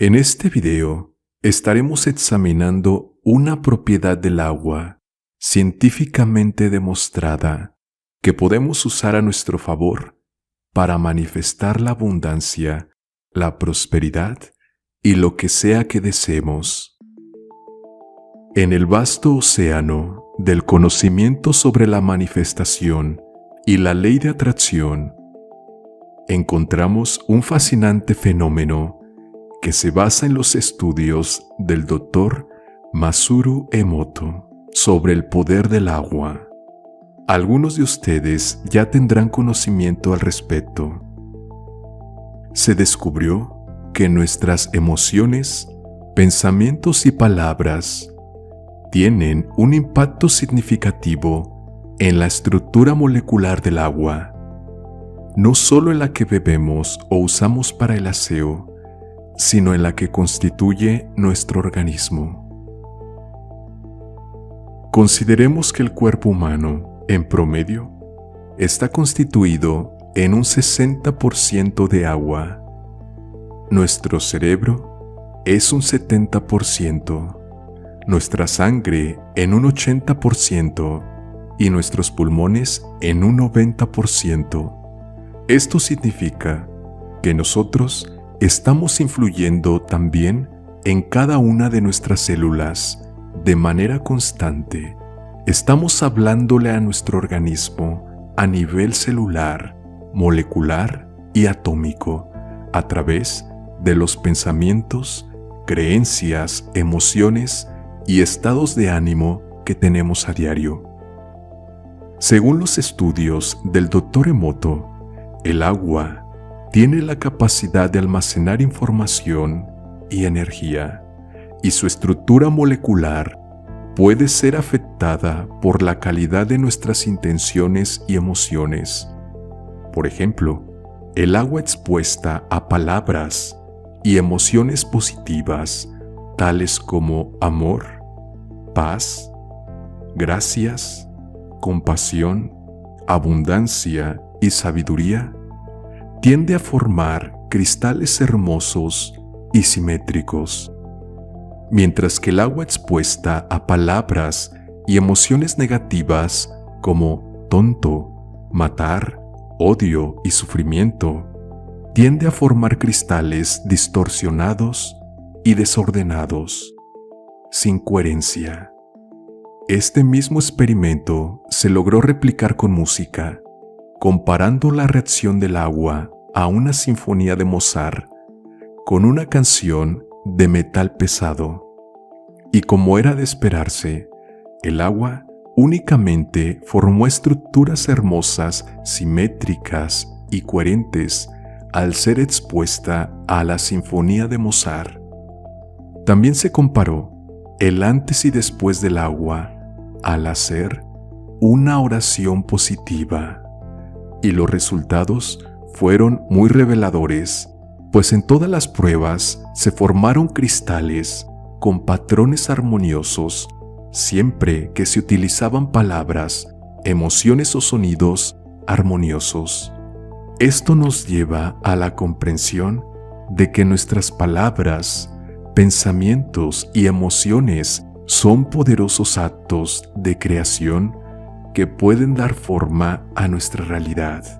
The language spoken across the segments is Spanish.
En este video estaremos examinando una propiedad del agua científicamente demostrada que podemos usar a nuestro favor para manifestar la abundancia, la prosperidad y lo que sea que deseemos. En el vasto océano del conocimiento sobre la manifestación y la ley de atracción, encontramos un fascinante fenómeno que se basa en los estudios del Dr. Masaru Emoto sobre el poder del agua. Algunos de ustedes ya tendrán conocimiento al respecto. Se descubrió que nuestras emociones, pensamientos y palabras tienen un impacto significativo en la estructura molecular del agua, no solo en la que bebemos o usamos para el aseo, sino en la que constituye nuestro organismo. Consideremos que el cuerpo humano, en promedio, está constituido en un 60% de agua. Nuestro cerebro es un 70%, nuestra sangre en un 80% y nuestros pulmones en un 90%. Esto significa que nosotros estamos influyendo también en cada una de nuestras células de manera constante. Estamos hablándole a nuestro organismo a nivel celular, molecular y atómico a través de los pensamientos, creencias, emociones y estados de ánimo que tenemos a diario. Según los estudios del Dr. Emoto, el agua tiene la capacidad de almacenar información y energía, y su estructura molecular puede ser afectada por la calidad de nuestras intenciones y emociones. Por ejemplo, el agua expuesta a palabras y emociones positivas, tales como amor, paz, gracias, compasión, abundancia y sabiduría, tiende a formar cristales hermosos y simétricos, mientras que el agua expuesta a palabras y emociones negativas como tonto, matar, odio y sufrimiento, tiende a formar cristales distorsionados y desordenados, sin coherencia. Este mismo experimento se logró replicar con música, comparando la reacción del agua a una sinfonía de Mozart con una canción de metal pesado. Y como era de esperarse, el agua únicamente formó estructuras hermosas, simétricas y coherentes al ser expuesta a la sinfonía de Mozart. También se comparó el antes y después del agua al hacer una oración positiva. Y los resultados fueron muy reveladores, pues en todas las pruebas se formaron cristales con patrones armoniosos siempre que se utilizaban palabras, emociones o sonidos armoniosos. Esto nos lleva a la comprensión de que nuestras palabras, pensamientos y emociones son poderosos actos de creación que pueden dar forma a nuestra realidad.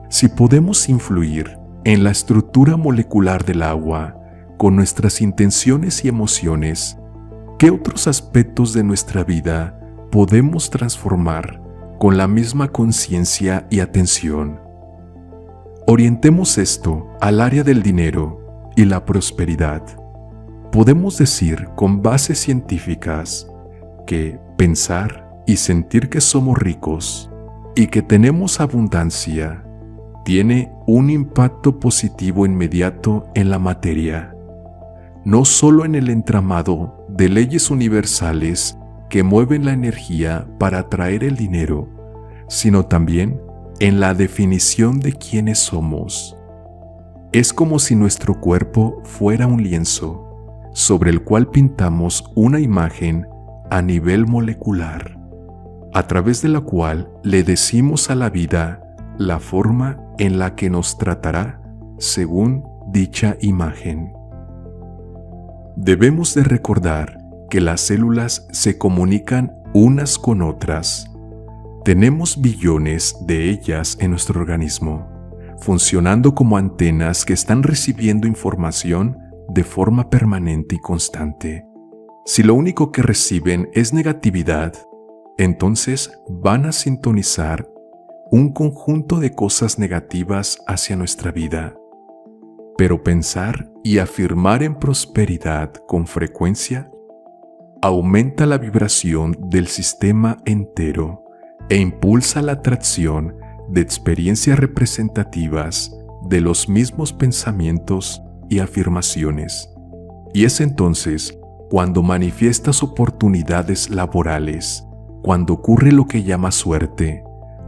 Si podemos influir en la estructura molecular del agua con nuestras intenciones y emociones, ¿qué otros aspectos de nuestra vida podemos transformar con la misma conciencia y atención? Orientemos esto al área del dinero y la prosperidad. Podemos decir con bases científicas que pensar y sentir que somos ricos y que tenemos abundancia tiene un impacto positivo inmediato en la materia, no solo en el entramado de leyes universales que mueven la energía para atraer el dinero, sino también en la definición de quiénes somos. Es como si nuestro cuerpo fuera un lienzo sobre el cual pintamos una imagen a nivel molecular, a través de la cual le decimos a la vida la forma en la que nos tratará según dicha imagen. Debemos de recordar que las células se comunican unas con otras. Tenemos billones de ellas en nuestro organismo, funcionando como antenas que están recibiendo información de forma permanente y constante. Si lo único que reciben es negatividad, entonces van a sintonizar un conjunto de cosas negativas hacia nuestra vida. Pero pensar y afirmar en prosperidad con frecuencia aumenta la vibración del sistema entero e impulsa la atracción de experiencias representativas de los mismos pensamientos y afirmaciones. Y es entonces cuando manifiestas oportunidades laborales, cuando ocurre lo que llamas suerte,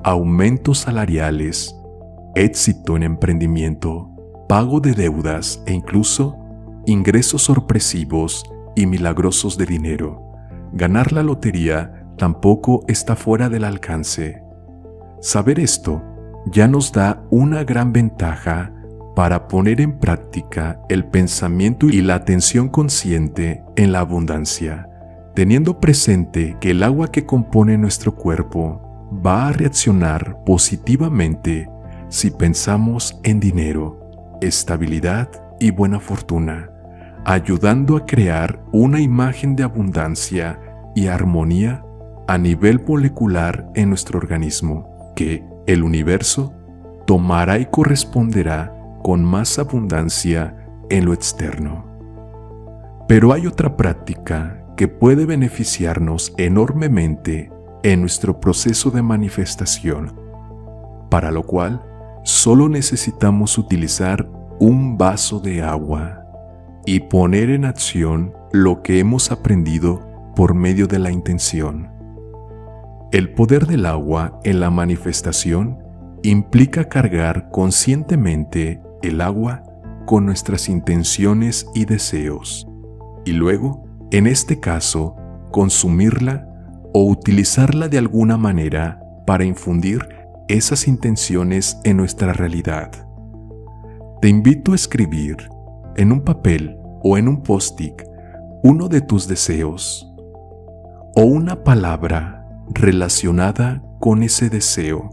aumentos salariales, éxito en emprendimiento, pago de deudas e incluso ingresos sorpresivos y milagrosos de dinero. Ganar la lotería tampoco está fuera del alcance. Saber esto ya nos da una gran ventaja para poner en práctica el pensamiento y la atención consciente en la abundancia, teniendo presente que el agua que compone nuestro cuerpo va a reaccionar positivamente si pensamos en dinero, estabilidad y buena fortuna, ayudando a crear una imagen de abundancia y armonía a nivel molecular en nuestro organismo, que el universo tomará y corresponderá con más abundancia en lo externo. Pero hay otra práctica que puede beneficiarnos enormemente en nuestro proceso de manifestación, para lo cual solo necesitamos utilizar un vaso de agua y poner en acción lo que hemos aprendido por medio de la intención. El poder del agua en la manifestación implica cargar conscientemente el agua con nuestras intenciones y deseos, y luego, en este caso, consumirla o utilizarla de alguna manera para infundir esas intenciones en nuestra realidad. Te invito a escribir en un papel o en un post-it uno de tus deseos o una palabra relacionada con ese deseo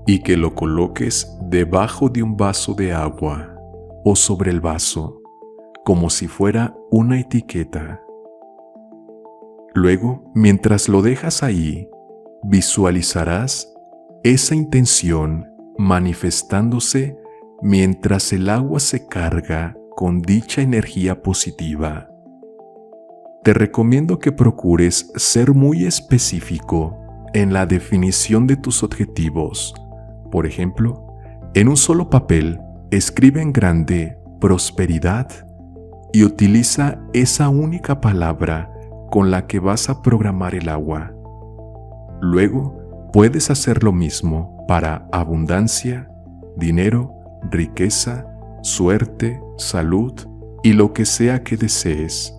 y que lo coloques debajo de un vaso de agua o sobre el vaso, como si fuera una etiqueta. Luego, mientras lo dejas ahí, visualizarás esa intención manifestándose mientras el agua se carga con dicha energía positiva. Te recomiendo que procures ser muy específico en la definición de tus objetivos. Por ejemplo, en un solo papel, escribe en grande prosperidad y utiliza esa única palabra con la que vas a programar el agua. Luego, puedes hacer lo mismo para abundancia, dinero, riqueza, suerte, salud y lo que sea que desees.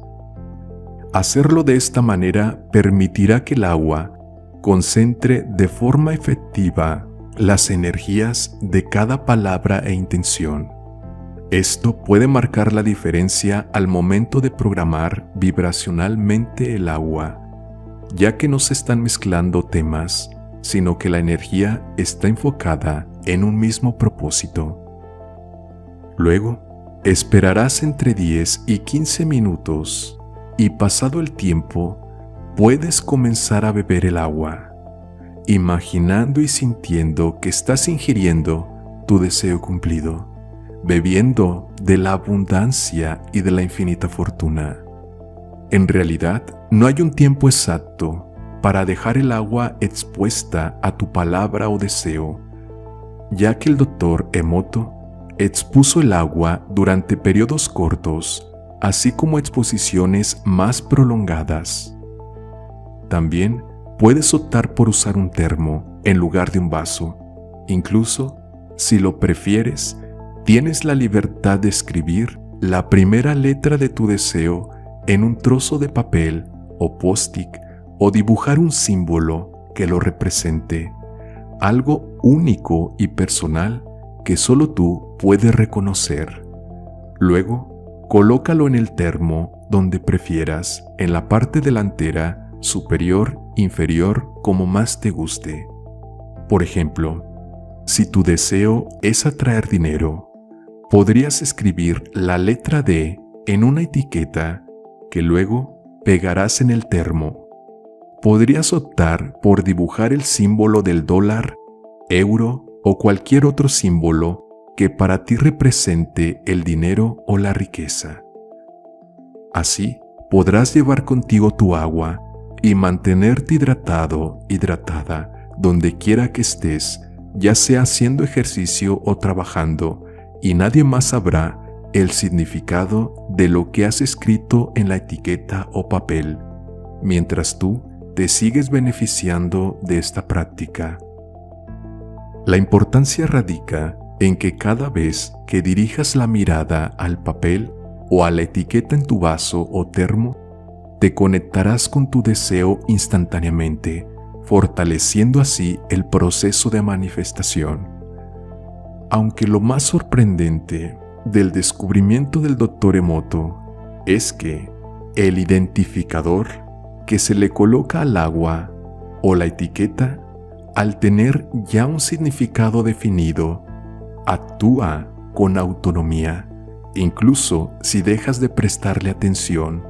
Hacerlo de esta manera permitirá que el agua concentre de forma efectiva las energías de cada palabra e intención. Esto puede marcar la diferencia al momento de programar vibracionalmente el agua, ya que no se están mezclando temas, sino que la energía está enfocada en un mismo propósito. Luego, esperarás entre 10 y 15 minutos y pasado el tiempo, puedes comenzar a beber el agua, imaginando y sintiendo que estás ingiriendo tu deseo cumplido, bebiendo de la abundancia y de la infinita fortuna. En realidad, no hay un tiempo exacto para dejar el agua expuesta a tu palabra o deseo, ya que el Dr. Emoto expuso el agua durante periodos cortos, así como exposiciones más prolongadas. También puedes optar por usar un termo en lugar de un vaso. Incluso, si lo prefieres, tienes la libertad de escribir la primera letra de tu deseo en un trozo de papel o post-it o dibujar un símbolo que lo represente, algo único y personal que solo tú puedes reconocer. Luego, colócalo en el termo donde prefieras, en la parte delantera, superior, inferior, como más te guste. Por ejemplo, si tu deseo es atraer dinero, podrías escribir la letra D en una etiqueta que luego pegarás en el termo. Podrías optar por dibujar el símbolo del dólar, euro o cualquier otro símbolo que para ti represente el dinero o la riqueza. Así podrás llevar contigo tu agua y mantenerte hidratada, donde quiera que estés, ya sea haciendo ejercicio o trabajando, y nadie más sabrá el significado de lo que has escrito en la etiqueta o papel, mientras tú te sigues beneficiando de esta práctica. La importancia radica en que cada vez que dirijas la mirada al papel o a la etiqueta en tu vaso o termo, te conectarás con tu deseo instantáneamente, fortaleciendo así el proceso de manifestación. Aunque lo más sorprendente del descubrimiento del Dr. Emoto es que el identificador que se le coloca al agua o la etiqueta, al tener ya un significado definido, actúa con autonomía, incluso si dejas de prestarle atención.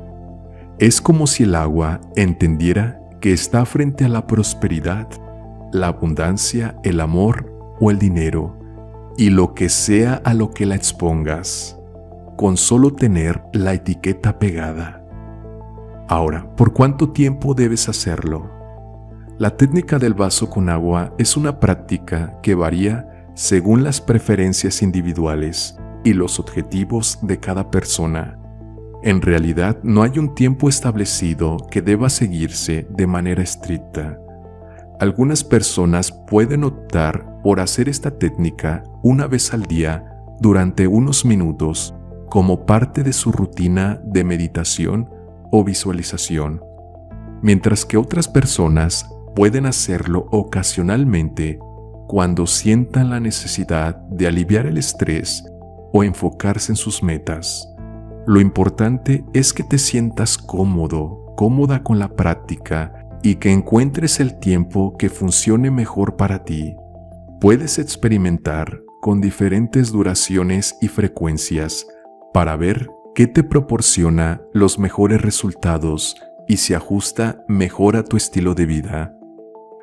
Es como si el agua entendiera que está frente a la prosperidad, la abundancia, el amor o el dinero, y lo que sea a lo que la expongas, con solo tener la etiqueta pegada. Ahora, ¿por cuánto tiempo debes hacerlo? La técnica del vaso con agua es una práctica que varía según las preferencias individuales y los objetivos de cada persona. En realidad, no hay un tiempo establecido que deba seguirse de manera estricta. Algunas personas pueden optar por hacer esta técnica una vez al día durante unos minutos como parte de su rutina de meditación o visualización, mientras que otras personas pueden hacerlo ocasionalmente cuando sientan la necesidad de aliviar el estrés o enfocarse en sus metas. Lo importante es que te sientas cómoda con la práctica y que encuentres el tiempo que funcione mejor para ti. Puedes experimentar con diferentes duraciones y frecuencias para ver qué te proporciona los mejores resultados y se ajusta mejor a tu estilo de vida.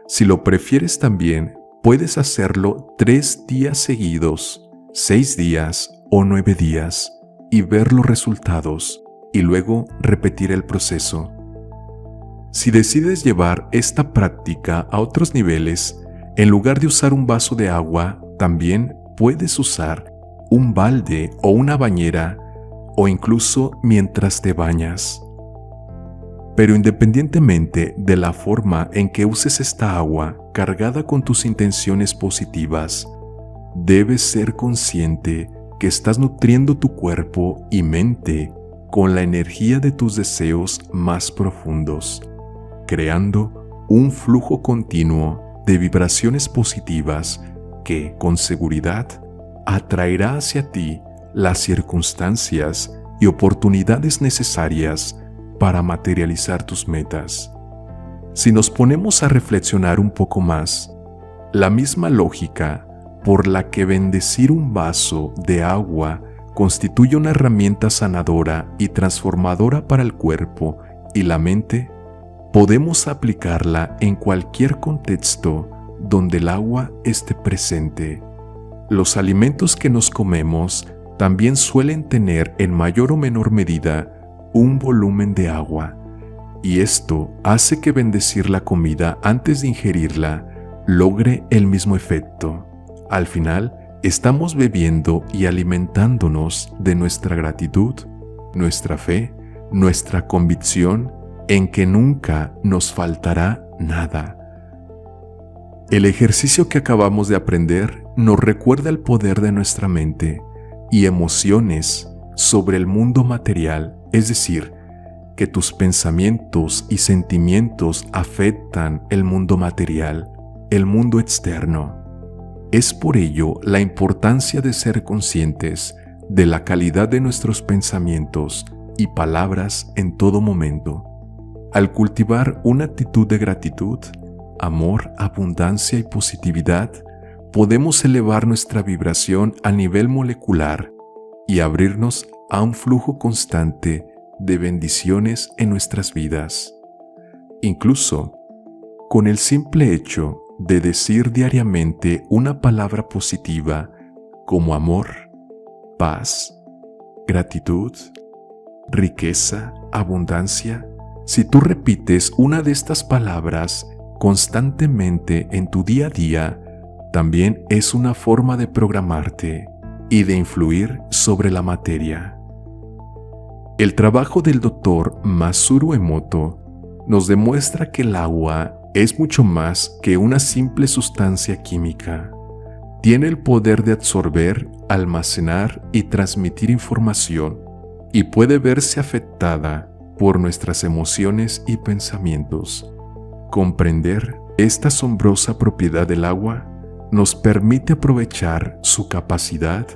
Si lo prefieres también, puedes hacerlo 3 días seguidos, 6 días o 9 días y ver los resultados y luego repetir el proceso. Si decides llevar esta práctica a otros niveles, en lugar de usar un vaso de agua, también puedes usar un balde o una bañera o incluso mientras te bañas. Pero independientemente de la forma en que uses esta agua cargada con tus intenciones positivas, debes ser consciente que estás nutriendo tu cuerpo y mente con la energía de tus deseos más profundos, creando un flujo continuo de vibraciones positivas que, con seguridad, atraerá hacia ti las circunstancias y oportunidades necesarias para materializar tus metas. Si nos ponemos a reflexionar un poco más, la misma lógica por la que bendecir un vaso de agua constituye una herramienta sanadora y transformadora para el cuerpo y la mente, podemos aplicarla en cualquier contexto donde el agua esté presente. Los alimentos que nos comemos también suelen tener en mayor o menor medida un volumen de agua, y esto hace que bendecir la comida antes de ingerirla logre el mismo efecto. Al final, estamos bebiendo y alimentándonos de nuestra gratitud, nuestra fe, nuestra convicción en que nunca nos faltará nada. El ejercicio que acabamos de aprender nos recuerda el poder de nuestra mente y emociones sobre el mundo material, es decir, que tus pensamientos y sentimientos afectan el mundo material, el mundo externo. Es por ello la importancia de ser conscientes de la calidad de nuestros pensamientos y palabras en todo momento. Al cultivar una actitud de gratitud, amor, abundancia y positividad, podemos elevar nuestra vibración a nivel molecular y abrirnos a un flujo constante de bendiciones en nuestras vidas. Incluso, con el simple hecho de decir diariamente una palabra positiva como amor, paz, gratitud, riqueza, abundancia, si tú repites una de estas palabras constantemente en tu día a día, también es una forma de programarte y de influir sobre la materia. El trabajo del Dr. Masaru Emoto nos demuestra que el agua es mucho más que una simple sustancia química. Tiene el poder de absorber, almacenar y transmitir información, y puede verse afectada por nuestras emociones y pensamientos. Comprender esta asombrosa propiedad del agua nos permite aprovechar su capacidad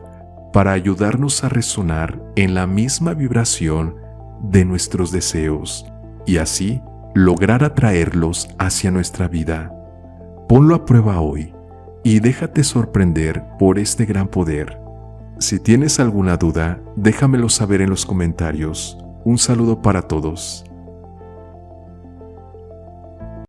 para ayudarnos a resonar en la misma vibración de nuestros deseos y así lograr atraerlos hacia nuestra vida. Ponlo a prueba hoy y déjate sorprender por este gran poder. Si tienes alguna duda, déjamelo saber en los comentarios. Un saludo para todos.